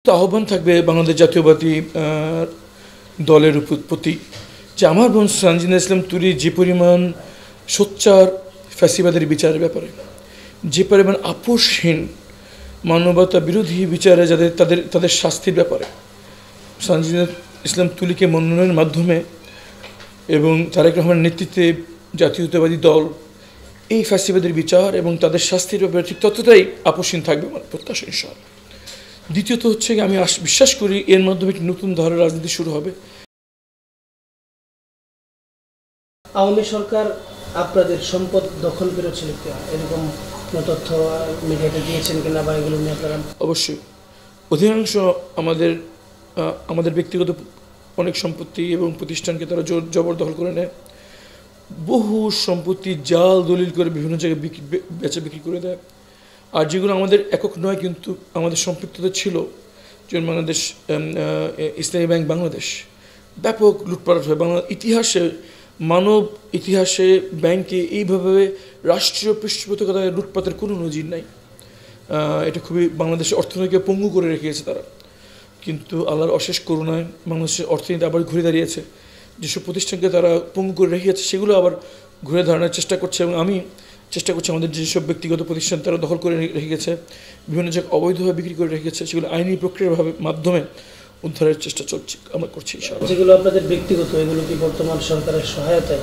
তো আহ্বান থাকবে বাংলাদেশ জাতীয়বাদী দলের প্রতি যে আমার বোন সানজিদা ইসলাম তুলি যে পরিমাণ সোচ্চার ফ্যাসিবাদের বিচারের ব্যাপারে, যে পরিমাণ আপোষহীন মানবতা বিরোধী বিচারে তাদের শাস্তির ব্যাপারে সানজিদা ইসলাম তুলিকে মনোনয়নের মাধ্যমে এবং তারেক রহমানের নেতৃত্বে জাতীয়তাবাদী দল এই ফ্যাসিবাদের বিচার এবং তাদের শাস্তির ব্যাপারে ঠিক ততটাই আপোষহীন থাকবে আমার প্রত্যাশা ইনশাআল্লাহ। দ্বিতীয়ত হচ্ছে আমি বিশ্বাস করি এর মাধ্যমে একটি নতুন ধারার রাজনীতি শুরু হবে। আওয়ামী সরকার আপনাদের সম্পদ দখল করেছিল কিনা, এরকম তথ্য মিডিয়াতে দিয়েছেন কিনা বা এগুলো নিয়ে আপনারা? অবশ্যই অধিকাংশ আমাদের ব্যক্তিগত অনেক সম্পত্তি এবং প্রতিষ্ঠানকে তারা জবরদখল করে নেয়, বহু সম্পত্তি জাল দলিল করে বিভিন্ন জায়গায় বেচা বিক্রি করে দেয়। আর যেগুলো আমাদের একক নয় কিন্তু আমাদের সম্পৃক্ততা ছিল, যেমন বাংলাদেশ ইসলামী ব্যাংক বাংলাদেশ ব্যাপক লুটপাট হয় বাংলা ইতিহাসে, মানব ইতিহাসে ব্যাংকে এইভাবে রাষ্ট্রীয় পৃষ্ঠপোষকতায় লুটপাতের কোনো নজির নাই। এটা খুবই বাংলাদেশের অর্থনীতিকে পঙ্গু করে রেখেছে তারা, কিন্তু আল্লাহর অশেষ করুণায় বাংলাদেশের অর্থনীতি আবার ঘুরে দাঁড়িয়েছে। যেসব প্রতিষ্ঠানকে তারা পঙ্গু করে রেখেছে সেগুলো আবার ঘুরে দাঁড়ানোর চেষ্টা করছে, এবং আমি চেষ্টা করছি আমাদের যেসব ব্যক্তিগত প্রতিষ্ঠান তারা দখল করে রেখে গেছে, বিভিন্ন জায়গায় অবৈধভাবে বিক্রি করে রেখেছে, সেগুলো আইনি প্রক্রিয়ার মাধ্যমে উদ্ধারের চেষ্টা চলছে, আমরা করছি। যেগুলো আপনাদের ব্যক্তিগত, এগুলো কি বর্তমান সরকারের সহায়তায়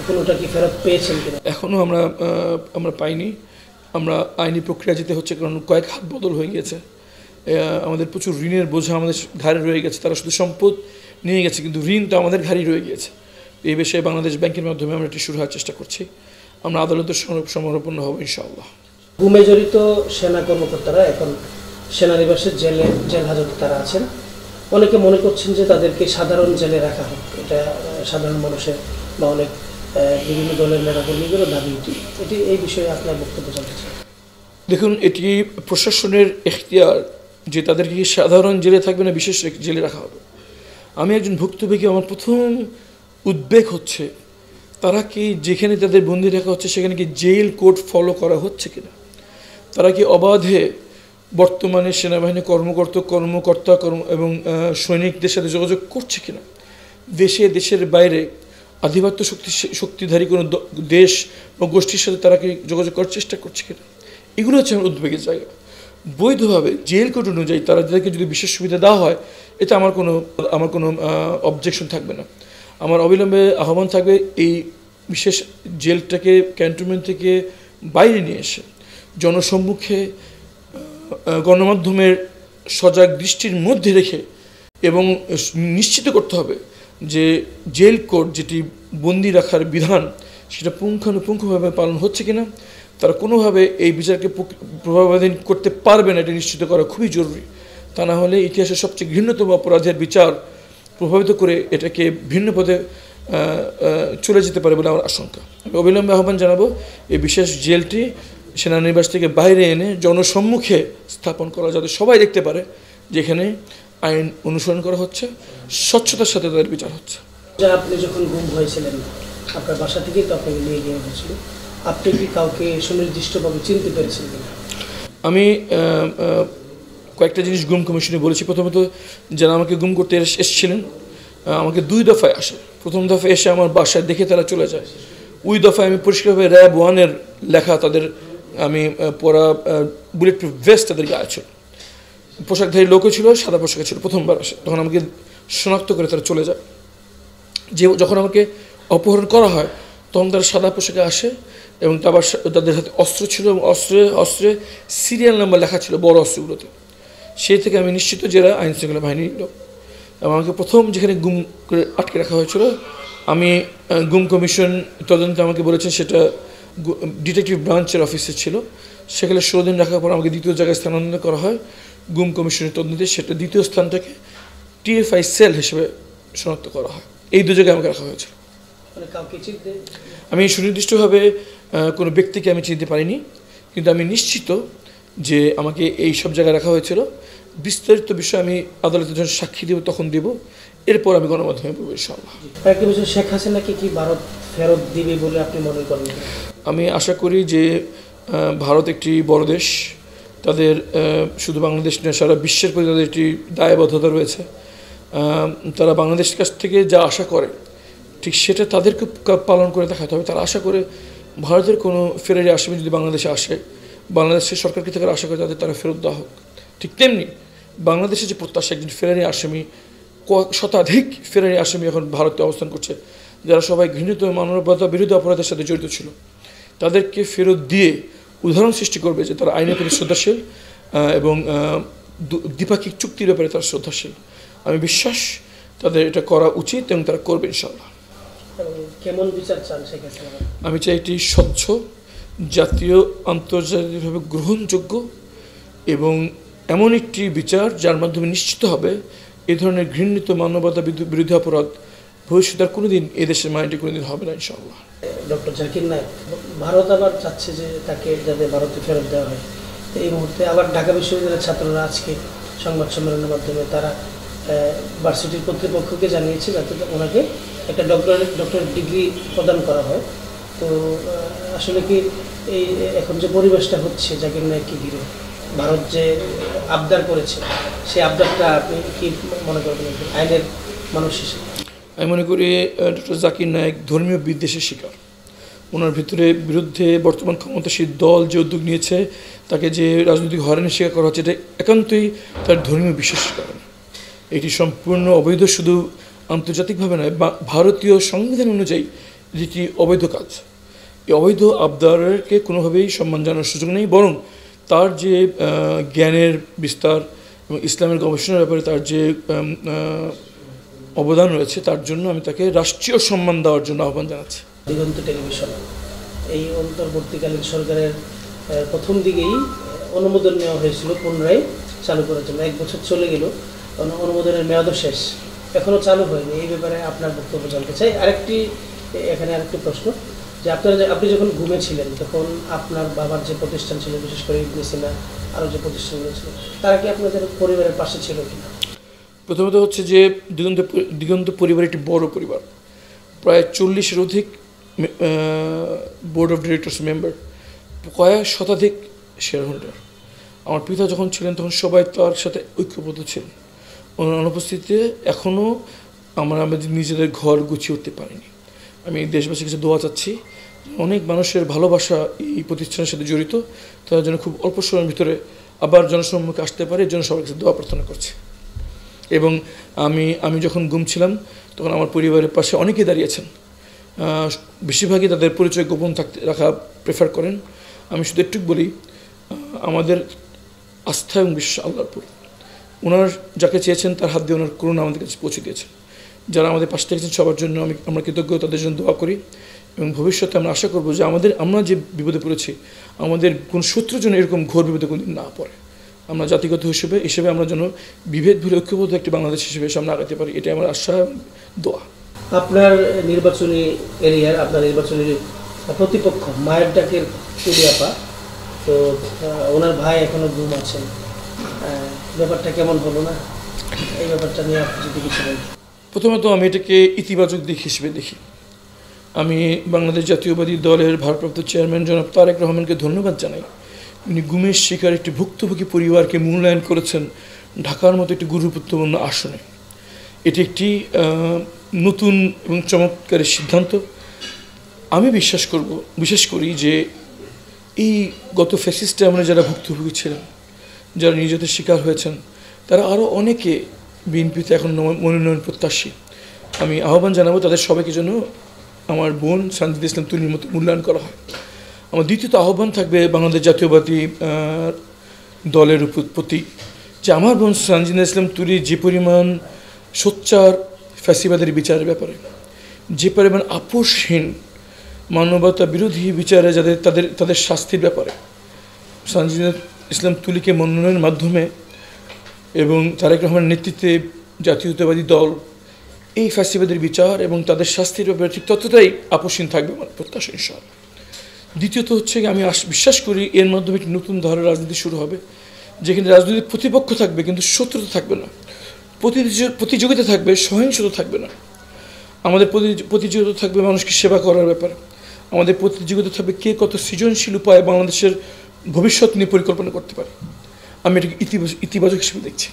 কোনোটা কি ফেরত পেয়েছেন কিনা? এখনও আমরা পাইনি, আমরা আইনি প্রক্রিয়া যেতে হচ্ছে, কারণ কয়েক হাত বদল হয়ে গিয়েছে। আমাদের প্রচুর ঋণের বোঝা আমাদের ঘাড়ে রয়ে গেছে, তারা শুধু সম্পদ নিয়ে গেছে কিন্তু ঋণটা আমাদের ঘাড়েই রয়ে গিয়েছে। এই বিষয়ে বাংলাদেশ ব্যাংকের মাধ্যমে আমরা এটি শুরু হওয়ার চেষ্টা করছি, আমরা আদালতের সমর্পন্ন হব ইনশাআল্লাহ। গুমে জড়িত সেনা কর্মকর্তারা এখন সেনানিবাসের জেল হাজতে তারা আছেন, অনেকে মনে করছেন যে তাদেরকে সাধারণ জেলে রাখা হোক, এটা সাধারণ মানুষের বা অনেক বিভিন্ন দলের নেতাকর্মীদেরও দাবি। এটি এই বিষয়ে আপনার বক্তব্য জানতে চাই। দেখুন, এটি প্রশাসনের এখতিয়ার যে তাদেরকে সাধারণ জেলে থাকবে না বিশেষ জেলে রাখা হবে। আমি একজন ভুক্তভোগী, আমার প্রথম উদ্বেগ হচ্ছে তারা কি যেখানে তাদের বন্দি রাখা হচ্ছে সেখানে কি জেল কোড ফলো করা হচ্ছে কিনা, তারা কি অবাধে বর্তমানে সেনাবাহিনী কর্মকর্তা এবং সৈনিকদের সাথে যোগাযোগ করছে কিনা, দেশের বাইরে আধিপত্য শক্তিধারী কোনো দেশ বা গোষ্ঠীর সাথে তারা কি যোগাযোগ করার চেষ্টা করছে কিনা, এগুলো হচ্ছে আমার উদ্বেগের জায়গা। বৈধভাবে জেল কোড অনুযায়ী তাদেরকে যদি বিশেষ সুবিধা দেওয়া হয়, এতে আমার কোনো অবজেকশন থাকবে না। আমার অবিলম্বে আহ্বান থাকবে এই বিশেষ জেলটাকে ক্যান্টনমেন্ট থেকে বাইরে নিয়ে এসে জনসম্মুখে গণমাধ্যমের সজাগ দৃষ্টির মধ্যে রেখে এবং নিশ্চিত করতে হবে যে জেল কোড যেটি বন্দি রাখার বিধান সেটা পুঙ্খানুপুঙ্খভাবে পালন হচ্ছে কিনা, তারা কোনোভাবে এই বিচারকে প্রভাবাধীন করতে পারবে না, এটা নিশ্চিত করা খুবই জরুরি। তা না হলে ইতিহাসের সবচেয়ে ঘৃণ্যতম অপরাধের বিচার প্রভাবিত করে এটাকে ভিন্ন পথে চলে যেতে পারে বলে আমার আশঙ্কা। আমি অবিলম্বে আহ্বান জানাবো এই বিশেষ জেলটি সেনানিবাস থেকে বাইরে এনে জনসম্মুখে স্থাপন করা, যাতে সবাই দেখতে পারে যেখানে আইন অনুসরণ করা হচ্ছে, স্বচ্ছতার সাথে তাদের বিচার হচ্ছে। আপনি যখন গুম হয়েছিলেন আপনার বাসা থেকেই তো আপনাকে নিয়ে গিয়ে হয়েছিল, আপনি কি কাউকে সুনির্দিষ্টভাবে চিনতে পেরেছেন কিনা? আমি কয়েকটা জিনিস গুম কমিশনে বলেছি। প্রথমত যারা আমাকে গুম করতে এসেছিলেন আমাকে 2 দফায় আসে। প্রথম দফায় এসে আমার বাসায় দেখে তারা চলে যায়। ওই দফায় আমি পরিষ্কারভাবে র্যাব 1-এর লেখা তাদের আমি পরা বুলেট প্রুফ ভেস্ট তাদের গায়ে ছিল, পোশাকধারী লোকও ছিল, সাদা পোশাকে ছিল। প্রথমবার আসে তখন আমাকে শনাক্ত করে তারা চলে যায়। যখন আমাকে অপহরণ করা হয় তখন তারা সাদা পোশাকে আসে এবং তাদের হাতে অস্ত্র ছিল এবং অস্ত্রে সিরিয়াল নাম্বার লেখা ছিল বড় অস্ত্রগুলোতে। সেই থেকে আমি নিশ্চিত যারা আইন শৃঙ্খলা বাহিনীর লোক। এবং আমাকে প্রথম যেখানে গুম করে আটকে রাখা হয়েছিল, আমি গুম কমিশন তদন্তে আমাকে বলেছেন সেটা ডিটেকটিভ ব্রাঞ্চের অফিসে ছিল, সেখানে 16 দিন রাখার পর আমাকে দ্বিতীয় জায়গায় স্থানান্তর করা হয় গুম কমিশনের তদন্তে। সেটা দ্বিতীয় স্থানটাকে TFI সেল হিসেবে শনাক্ত করা হয়। এই 2 জায়গায় আমাকে রাখা হয়েছিল। আমি সুনির্দিষ্টভাবে কোনো ব্যক্তিকে আমি চিনতে পারিনি, কিন্তু আমি নিশ্চিত যে আমাকে এই সব জায়গায় রাখা হয়েছিল। বিস্তারিত বিষয় আমি আদালতের জন্য সাক্ষী দেব, তখন দেব, এরপর আমি গণমাধ্যমে বলব ইনশাআল্লাহ। শেখ হাসিনাকে কি ভারত ফেরত দিবে বলে আপনি মনে করেন? আমি আশা করি যে ভারত একটি বড় দেশ, তাদের শুধু বাংলাদেশ নয় সারা বিশ্বের প্রতি তাদের একটি দায়বদ্ধতা রয়েছে। তারা বাংলাদেশের কাছ থেকে যা আশা করে ঠিক সেটা তাদেরকে পালন করে দেখাতে হবে। তারা আশা করে ভারতের কোনো ফেরারি আসামি যদি বাংলাদেশে আসে, বাংলাদেশের সরকারকে থেকে আশা করে তারা ফেরত দেওয়া হোক। ঠিক তেমনি বাংলাদেশের যে প্রত্যাশা, একজন ফেরারি আসামি, শতাধিক ফেরারি আসামি এখন ভারতে অবস্থান করছে, যারা সবাই ঘৃণিত মানবতা বিরোধী অপরাধের সাথে জড়িত ছিল, তাদেরকে ফেরত দিয়ে উদাহরণ সৃষ্টি করবে যে তারা আইনের প্রতি শ্রদ্ধাশীল এবং দ্বিপাক্ষিক চুক্তির ব্যাপারে তারা শ্রদ্ধাশীল। আমি বিশ্বাস তাদের এটা করা উচিত এবং তারা করবে ইনশাআল্লাহ। কেমন বিচার চান সেক্ষেত্রে? আমি চাই এটি স্বচ্ছ, জাতীয় আন্তর্জাতিকভাবে গ্রহণযোগ্য এবং এমন একটি বিচার যার মাধ্যমে নিশ্চিত হবে এ ধরনের ঘৃণিত মানবতা বিরোধী অপরাধ ভবিষ্যতে আর কোনোদিন এদেশের মাইন্ডে কোনোদিন হবে না ইনশাআল্লাহ। ডক্টর জাকির নায়েক, ভারত আবার চাচ্ছে যে তাকে যাতে ভারতে ফেরত দেওয়া হয়। এই মুহূর্তে আবার ঢাকা বিশ্ববিদ্যালয়ের ছাত্ররা আজকে সংবাদ সম্মেলনের মাধ্যমে তারা ভার্সিটির কর্তৃপক্ষকে জানিয়েছে যাতে ওনাকে একটা ডক্টরেট ডিগ্রি প্রদান করা হয়। তো আসলে কি এই এখন যে পরিবেশটা হচ্ছে জাকির নায়েককে ঘিরে, ভারত যে আবদার করেছে সেই আবদারটা আপনি কি মনে করবেন আইনের মানুষ হিসেবে? আমি মনে করি ডক্টর জাকির নায়েক ধর্মীয় বিদ্বেষের শিকার। ওনার বিরুদ্ধে বর্তমান ক্ষমতাসীন দল যে উদ্যোগ নিয়েছে, তাকে যে রাজনৈতিক হয়রানির শিকার করা হচ্ছে, এটা একান্তই তার ধর্মীয় বিশ্বাসের কারণে। এটি সম্পূর্ণ অবৈধ, শুধু আন্তর্জাতিকভাবে নয়, ভারতীয় সংবিধান অনুযায়ী যেটি অবৈধ কাজ। এই অবৈধ আবদারকে কোনোভাবেই সম্মান জানানোর সুযোগ নেই, বরং তার যে জ্ঞানের বিস্তার এবং ইসলামের গবেষণার ব্যাপারে তার যে অবদান রয়েছে, তার জন্য আমি তাকে রাষ্ট্রীয় সম্মান দেওয়ার জন্য আহ্বান জানাচ্ছি। দিগন্ত টেলিভিশন এই অন্তর্বর্তীকালীন সরকারের প্রথম দিকেই অনুমোদন নেওয়া হয়েছিল পুনরায় চালু করার জন্য। 1 বছর চলে গেল, অনুমোদনের মেয়াদও শেষ, এখনও চালু হয়নি। এই ব্যাপারে আপনার বক্তব্য জানতে চাই। এখানে আরেকটি প্রশ্ন, যে আপনি যখন ঘুমেছিলেন তখন আপনার বাবার যে প্রতিষ্ঠান ছিল, বিশেষ করে ইবনে সিনা আরও যে প্রতিষ্ঠানগুলো ছিল, তারা কি আপনাদের পরিবারের পাশে ছিল কিনা? প্রথমত হচ্ছে যে দিগন্ত পরিবার একটি বড় পরিবার, প্রায় 40-এর অধিক বোর্ড অফ ডিরেক্টরস মেম্বার, কয়েক শতাধিক শেয়ার হোল্ডার। আমার পিতা যখন ছিলেন তখন সবাই তার সাথে ঐক্যবদ্ধ ছিলেন। ওনার অনুপস্থিতিতে এখনও আমাদের নিজেদের ঘর গুছিয়ে উঠতে পারিনি। আমি দেশবাসীর কাছে দোয়া চাচ্ছি, অনেক মানুষের ভালোবাসা এই প্রতিষ্ঠানের সাথে জড়িত, তারা যেন খুব অল্প সময়ের ভিতরে আবার জনসম্মুখে আসতে পারে, এর জন্য সবার কাছে দোয়া প্রার্থনা করছি। এবং আমি যখন ছিলাম তখন আমার পরিবারের পাশে অনেকেই দাঁড়িয়েছেন। বেশিরভাগই তাদের পরিচয় গোপন রাখা প্রেফার করেন। আমি শুধু একটু বলি, আমাদের আস্থা এবং বিশ্বাস আল্লাহর উপর। ওনার যাকে চেয়েছেন তার হাত দিয়ে ওনার করুণা আমাদের কাছে পৌঁছে দিয়েছেন। যারা আমাদের পাশে থেকেছেন সবার জন্য আমরা কৃতজ্ঞ, তাদের জন্য দোয়া করি। এবং ভবিষ্যতে আমরা আশা করবো যে আমরা যে বিপদে পড়েছি, আমাদের কোন শত্রুর জন্য এরকম ঘোর বিপদে কোনোদিন না পড়ে। আমরা জাতিগত হিসেবে আমরা যেন বিভেদ ভুলে ঐক্যবদ্ধ একটি বাংলাদেশ হিসেবে সামনে আগাতে পারি, এটাই আমার আশা এবং দোয়া। আপনার নির্বাচনী এরিয়ার আপনার নির্বাচনী প্রতিপক্ষ মায়ের ডাকের কুলিয়াপা, তো ওনার ভাই এখনো ঘুম আছেন, ব্যাপারটা কেমন হলো না? এই ব্যাপারটা নিয়ে আপনি যদি কিছু বলেন। প্রথমত আমি এটাকে ইতিবাচক দিক হিসেবে দেখি। আমি বাংলাদেশ জাতীয়বাদী দলের ভারপ্রাপ্ত চেয়ারম্যান জনাব তারেক রহমানকে ধন্যবাদ জানাই। উনি গুমের শিকার একটি ভুক্তভোগী পরিবারকে মূল্যায়ন করেছেন ঢাকার মতো একটি গুরুত্বপূর্ণ আসনে। এটি একটি নতুন এবং চমৎকার সিদ্ধান্ত। আমি বিশ্বাস করি যে এই গত ফ্যাসিস্টে আমরা যারা ভুক্তভোগী ছিলেন, যারা নির্যাতনের শিকার হয়েছেন, তারা আরও অনেকে বিএনপিতে এখন মনোনয়ন প্রত্যাশী। আমি আহ্বান জানাবো তাদের সবাইকে যেন আমার বোন সানজিদা ইসলাম তুলির মতো মূল্যায়ন করা হয়। আমার দ্বিতীয়ত আহ্বান থাকবে বাংলাদেশ জাতীয়বাদী দলের প্রতি, যে আমার বোন সানজিদা ইসলাম তুলি যে পরিমাণ সোচ্চার ফ্যাসিবাদের বিচারের ব্যাপারে, যে পরিমাণ আপোষহীন মানবতা বিরোধী বিচারে তাদের শাস্তির ব্যাপারে, সানজিদা ইসলাম তুলিকে মনোনয়নের মাধ্যমে এবং তারেক রহমানের নেতৃত্বে জাতীয়তাবাদী দল এই ফ্যাসিবাদের বিচার এবং তাদের শাস্তির ব্যাপারে ঠিক ততটাই আপোষহীন থাকবে আমার প্রত্যাশা ইনশাআল্লাহ। দ্বিতীয়ত হচ্ছে আমি বিশ্বাস করি এর মাধ্যমে একটি নতুন ধারার রাজনীতি শুরু হবে, যেখানে রাজনৈতিক প্রতিপক্ষ থাকবে কিন্তু শত্রুতা থাকবে না, প্রতিযোগিতা থাকবে, সহিংসতা থাকবে না। আমাদের প্রতিযোগিতা থাকবে মানুষকে সেবা করার ব্যাপারে, আমাদের প্রতিযোগিতা থাকবে কে কত সৃজনশীল উপায়ে বাংলাদেশের ভবিষ্যৎ নিয়ে পরিকল্পনা করতে পারে। আমি এটাকে ইতিবাচক হিসেবে দেখছি।